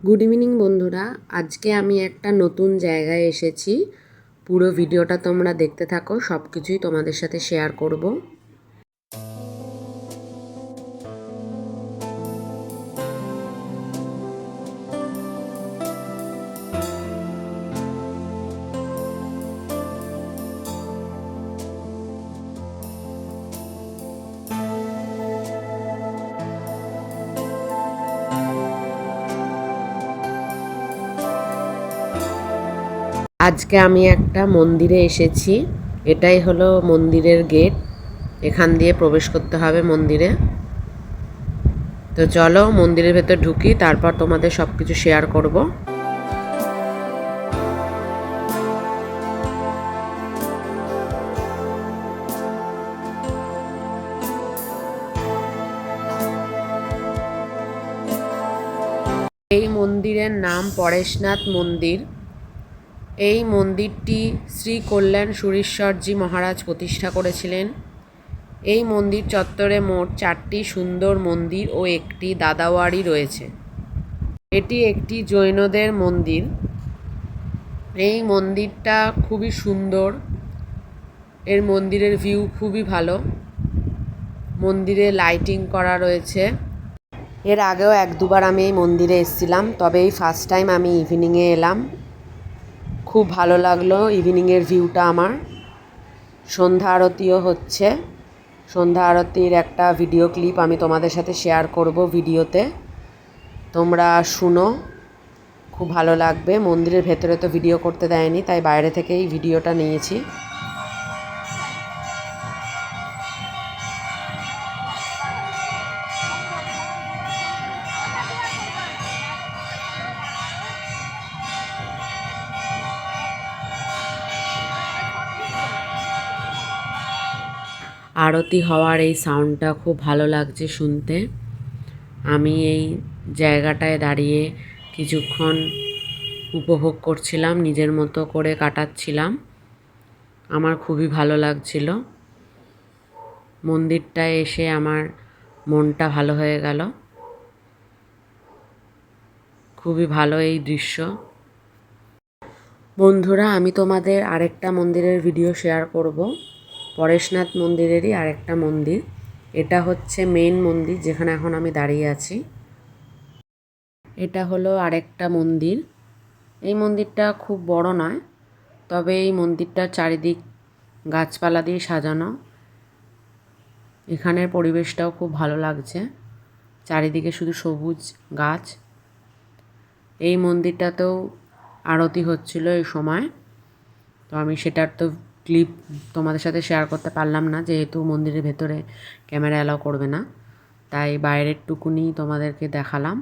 Good evening বন্ধুরা, আজকে আমি একটা নতুন জায়গায় এসেছি। পুরো ভিডিওটা তোমরা দেখতে থাকো, সব কিছুই তোমাদের সাথে শেয়ার করব। আজকে আমি একটা মন্দিরে এসেছি। এটাই হলো মন্দিরের গেট। এখান দিয়ে প্রবেশ করতে হবে মন্দিরে। তো চলো মন্দিরের ভেতর ঢুকি, তারপর তোমাদের সব কিছু শেয়ার করব। এই মন্দিরের নাম পরেশনাথ মন্দির। এই মন্দিরটি শ্রী কল্যাণ সুরীশ্বরজি মহারাজ প্রতিষ্ঠা করেছিলেন। এই মন্দির চত্বরে মোট 4টি সুন্দর মন্দির ও একটি দাদাওয়াড়ি রয়েছে। এটি একটি জৈনদের মন্দির। এই মন্দিরটা খুবই সুন্দর। এর মন্দিরের ভিউ খুবই ভালো। মন্দিরে লাইটিং করা রয়েছে। এর আগেও 1-2বার আমি এই মন্দিরে এসেছিলাম, তবে এই ফার্স্ট টাইম আমি ইভিনিংয়ে এলাম। খুব ভালো লাগলো ইভিনিংয়ের ভিউটা আমার। সন্ধ্যা আরতিও হচ্ছে। সন্ধ্যা আরতির একটা ভিডিও ক্লিপ আমি তোমাদের সাথে শেয়ার করব ভিডিওতে। তোমরা শুনো, খুব ভালো লাগবে। মন্দিরের ভেতরে তো ভিডিও করতে দেয়নি, তাই বাইরে থেকেই ভিডিওটা নিয়েছি। আরতি হওয়ার এই সাউন্ডটা খুব ভালো লাগছে শুনতে। আমি এই জায়গাটায় দাঁড়িয়ে কিছুক্ষণ উপভোগ করছিলাম, নিজের মতো করে কাটাচ্ছিলাম। আমার খুবই ভালো লাগছিল। মন্দিরটায় এসে আমার মনটা ভালো হয়ে গেল। খুবই ভালো এই দৃশ্য। বন্ধুরা, আমি তোমাদের আরেকটা মন্দিরের ভিডিও শেয়ার করব। পরেশনাথ মন্দিরেরই আরেকটা মন্দির। এটা হচ্ছে মেন মন্দির, যেখানে এখন আমি দাঁড়িয়ে আছি। এটা হলো আরেকটা মন্দির। এই মন্দিরটা খুব বড় নয়, তবে এই মন্দিরটার চারিদিক গাছপালা দিয়ে সাজানো। এখানের পরিবেশটাও খুব ভালো লাগছে। চারিদিকে শুধু সবুজ গাছ। এই মন্দিরটাতেও আরতি হচ্ছিল এই সময়, তো আমি সেটার তো ক্লিপ তোমাদের সাথে শেয়ার করতে পারলাম না, যেহেতু মন্দিরের ভেতরে ক্যামেরা অ্যালাউ করবে না, তাই বাইরের টুকুনি তোমাদেরকে দেখালাম।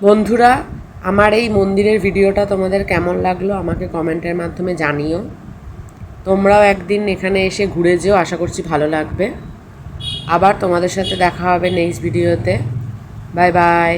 বন্ধুরা, আমার এই মন্দিরের ভিডিওটা তোমাদের কেমন লাগলো আমাকে কমেন্টের মাধ্যমে জানিও। তোমরাও একদিন এখানে এসে ঘুরে যেও, আশা করছি ভালো লাগবে। আবার তোমাদের সাথে দেখা হবে নেক্সট ভিডিওতে। Bye bye.